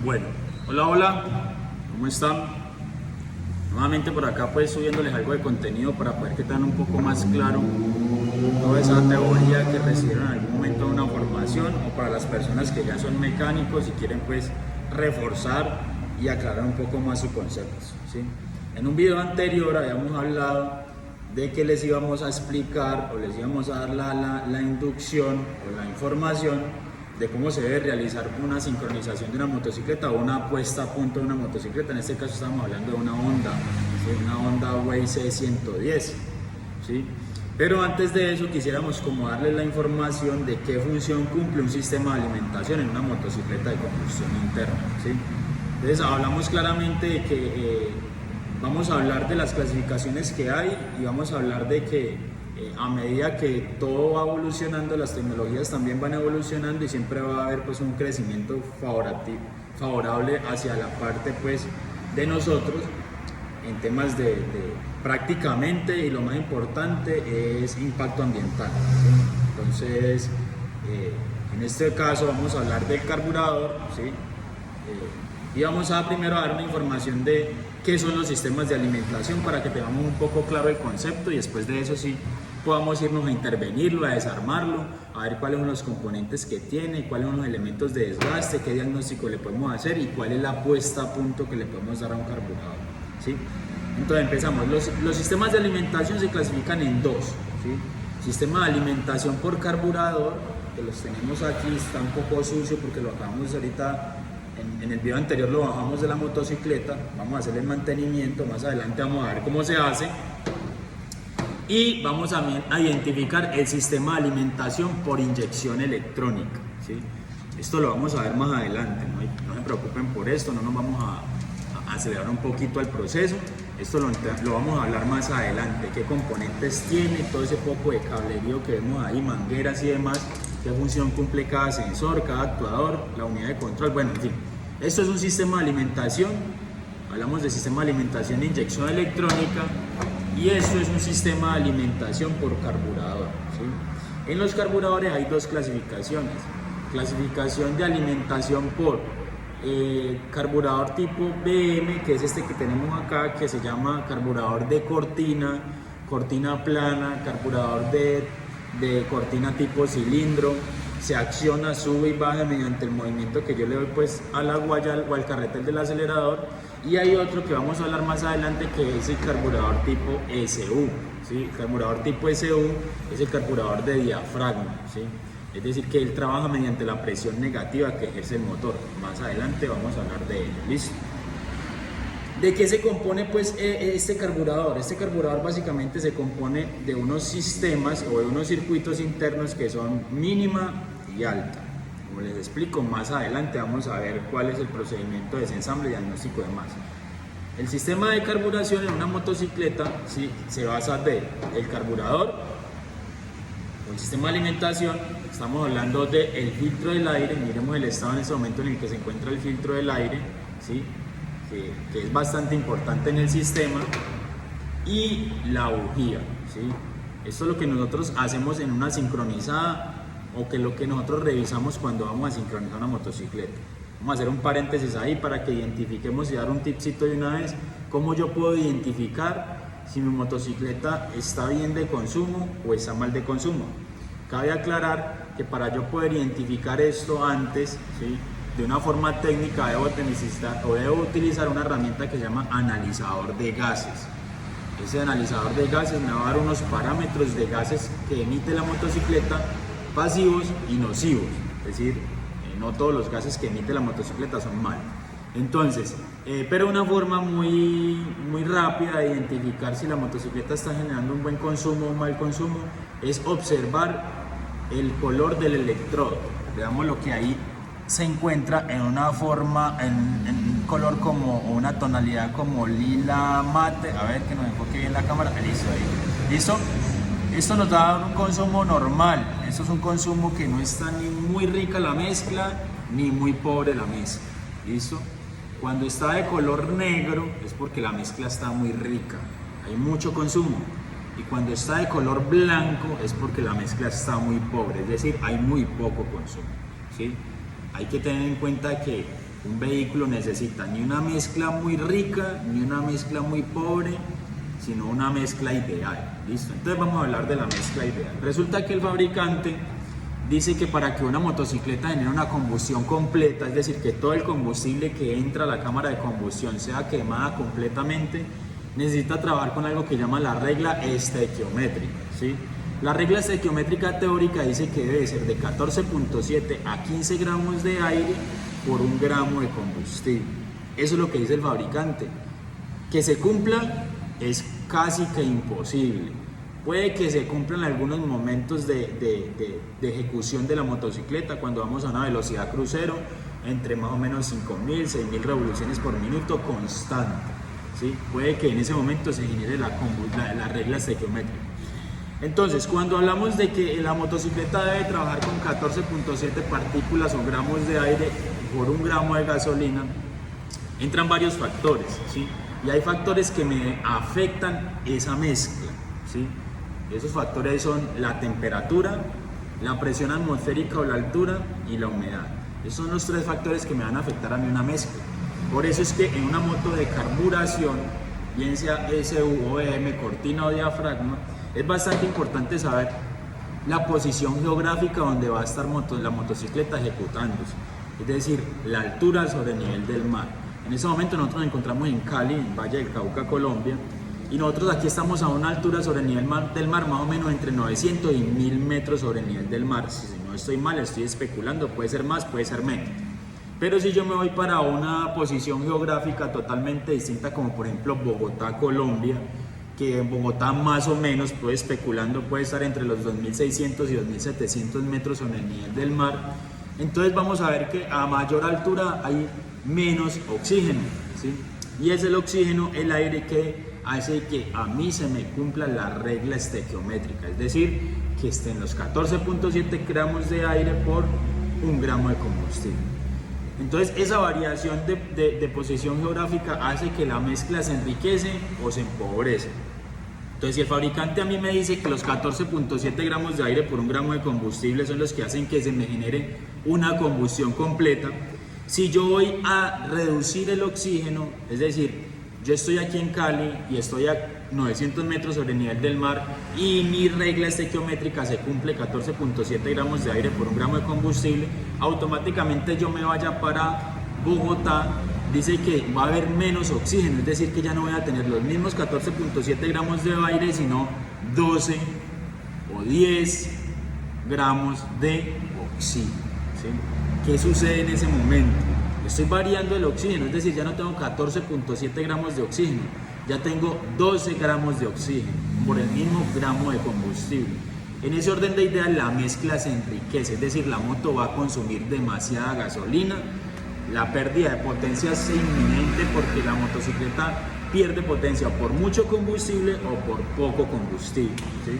Bueno, hola, ¿cómo están? Nuevamente por acá pues subiéndoles algo de contenido para poder que tengan un poco más claro toda esa teoría que recibieron en algún momento de una formación, o para las personas que ya son mecánicos y quieren pues reforzar y aclarar un poco más sus conceptos, ¿sí? En un video anterior habíamos hablado de que les íbamos a explicar o les íbamos a dar la inducción o la información de cómo se debe realizar una sincronización de una motocicleta o una puesta a punto de una motocicleta. En este caso estamos hablando de una Honda, ¿sí? Una Honda Way C110, ¿sí? Pero antes de eso quisiéramos como darles la información de qué función cumple un sistema de alimentación en una motocicleta de combustión interna, ¿sí? Entonces hablamos claramente de que vamos a hablar de las clasificaciones que hay y vamos a hablar de que a medida que todo va evolucionando, las tecnologías también van evolucionando y siempre va a haber pues un crecimiento favorable hacia la parte pues de nosotros en temas de prácticamente, y lo más importante es impacto ambiental, ¿sí? Entonces en este caso vamos a hablar del carburador, ¿sí? Y vamos a primero dar una información de qué son los sistemas de alimentación para que tengamos un poco claro el concepto, y después de eso sí podamos irnos a intervenirlo, a desarmarlo, a ver cuáles son los componentes que tiene, cuáles son los elementos de desgaste, qué diagnóstico le podemos hacer y cuál es la puesta a punto que le podemos dar a un carburador, ¿sí? Entonces empezamos. Los sistemas de alimentación se clasifican en dos, ¿sí? Sistema de alimentación por carburador, que los tenemos aquí, está un poco sucio porque lo acabamos ahorita. En el video anterior lo bajamos de la motocicleta, vamos a hacer el mantenimiento, más adelante vamos a ver cómo se hace. Y vamos a identificar el sistema de alimentación por inyección electrónica, ¿sí? Esto lo vamos a ver más adelante, no se preocupen por esto, no nos vamos a acelerar un poquito el proceso. Esto lo vamos a hablar más adelante, qué componentes tiene, todo ese poco de cablerío que vemos ahí, mangueras y demás, qué función cumple cada sensor, cada actuador, la unidad de control, bueno, en fin. Esto es un sistema de alimentación, hablamos de sistema de alimentación de inyección electrónica, y esto es un sistema de alimentación por carburador, ¿sí? En los carburadores hay dos clasificaciones: clasificación de alimentación por carburador tipo BM, que es este que tenemos acá, que se llama carburador de cortina plana, carburador de cortina tipo cilindro, se acciona, sube y baja mediante el movimiento que yo le doy pues a la guaya o al carretel del acelerador. Y hay otro que vamos a hablar más adelante, que es el carburador tipo SU, ¿sí? El carburador tipo SU es el carburador de diafragma, ¿sí? Es decir, que él trabaja mediante la presión negativa que ejerce el motor. Más adelante vamos a hablar de ello, ¿listo? ¿De qué se compone pues este carburador? Este carburador básicamente se compone de unos sistemas o de unos circuitos internos que son mínima y alta. Como les explico, más adelante vamos a ver cuál es el procedimiento de desensamble, diagnóstico y demás. El sistema de carburación en una motocicleta, ¿sí?, se basa del carburador o el sistema de alimentación. Estamos hablando del filtro del aire. Miremos el estado en este momento en el que se encuentra el filtro del aire, ¿sí?, que es bastante importante en el sistema, y la bujía, ¿sí? Esto es lo que nosotros hacemos en una sincronizada, o que lo que nosotros revisamos cuando vamos a sincronizar una motocicleta. Vamos a hacer un paréntesis ahí para que identifiquemos y dar un tipcito de una vez: cómo yo puedo identificar si mi motocicleta está bien de consumo o está mal de consumo. Cabe aclarar que para yo poder identificar esto antes, ¿sí?, de una forma técnica, debo utilizar una herramienta que se llama analizador de gases. Ese analizador de gases me va a dar unos parámetros de gases que emite la motocicleta, pasivos y nocivos. Es decir, no todos los gases que emite la motocicleta son malos. Entonces, pero una forma muy rápida de identificar si la motocicleta está generando un buen consumo o un mal consumo es observar el color del electrodo. Veamos lo que ahí se encuentra en una forma, en un color como, o una tonalidad como lila mate. A ver que nos enfoque bien la cámara. Listo, ahí. ¿Listo? Esto nos da un consumo normal. Esto es un consumo que no está ni muy rica la mezcla ni muy pobre la mezcla. ¿Listo? Cuando está de color negro es porque la mezcla está muy rica, hay mucho consumo. Y cuando está de color blanco es porque la mezcla está muy pobre, es decir, hay muy poco consumo, ¿sí? Hay que tener en cuenta que un vehículo necesita ni una mezcla muy rica, ni una mezcla muy pobre, sino una mezcla ideal. ¿Listo? Entonces vamos a hablar de la mezcla ideal. Resulta que el fabricante dice que para que una motocicleta genere una combustión completa, es decir, que todo el combustible que entra a la cámara de combustión sea quemada completamente, necesita trabajar con algo que llama la regla estequiométrica, ¿sí? La regla estequiométrica teórica dice que debe ser de 14.7 a 15 gramos de aire por 1 gramo de combustible. Eso es lo que dice el fabricante. Que se cumpla es casi que imposible. Puede que se cumplan algunos momentos de ejecución de la motocicleta cuando vamos a una velocidad crucero entre más o menos 5.000, 6.000 revoluciones por minuto constante, ¿sí? Puede que en ese momento se genere la regla estequiométrica. Entonces, cuando hablamos de que la motocicleta debe trabajar con 14.7 partículas o gramos de aire por 1 gramo de gasolina, entran varios factores, ¿sí? Y hay factores que me afectan esa mezcla, ¿sí? Esos factores son la temperatura, la presión atmosférica o la altura y la humedad. Esos son los 3 factores que me van a afectar a mí una mezcla. Por eso es que en una moto de carburación, bien sea SU, OEM, cortina o diafragma, es bastante importante saber la posición geográfica donde va a estar la motocicleta ejecutándose, es decir, la altura sobre el nivel del mar. En ese momento nosotros nos encontramos en Cali, en Valle del Cauca, Colombia, y nosotros aquí estamos a una altura sobre el nivel del mar más o menos entre 900 y 1000 metros sobre el nivel del mar. Si no estoy mal, estoy especulando, puede ser más, puede ser menos. Pero si yo me voy para una posición geográfica totalmente distinta, como por ejemplo Bogotá, Colombia, que en Bogotá más o menos, estoy especulando, puede estar entre los 2.600 y 2.700 metros sobre el nivel del mar, entonces vamos a ver que a mayor altura hay menos oxígeno, ¿sí? Y es el oxígeno, el aire, que hace que a mí se me cumpla la regla estequiométrica, es decir, que estén los 14.7 gramos de aire por 1 gramo de combustible. Entonces esa variación de posición geográfica hace que la mezcla se enriquece o se empobrece. Entonces si el fabricante a mí me dice que los 14.7 gramos de aire por 1 gramo de combustible son los que hacen que se me genere una combustión completa, si yo voy a reducir el oxígeno, es decir, yo estoy aquí en Cali y estoy a 900 metros sobre el nivel del mar y mi regla estequiométrica se cumple 14.7 gramos de aire por 1 gramo de combustible, automáticamente yo me vaya para Bogotá, dice que va a haber menos oxígeno, es decir, que ya no voy a tener los mismos 14.7 gramos de aire, sino 12 o 10 gramos de oxígeno, ¿sí? ¿Qué sucede en ese momento? Estoy variando el oxígeno, es decir, ya no tengo 14.7 gramos de oxígeno, ya tengo 12 gramos de oxígeno por el mismo gramo de combustible. En ese orden de ideas la mezcla se enriquece, es decir, la moto va a consumir demasiada gasolina, la pérdida de potencia es inminente porque la motocicleta pierde potencia por mucho combustible o por poco combustible, ¿sí?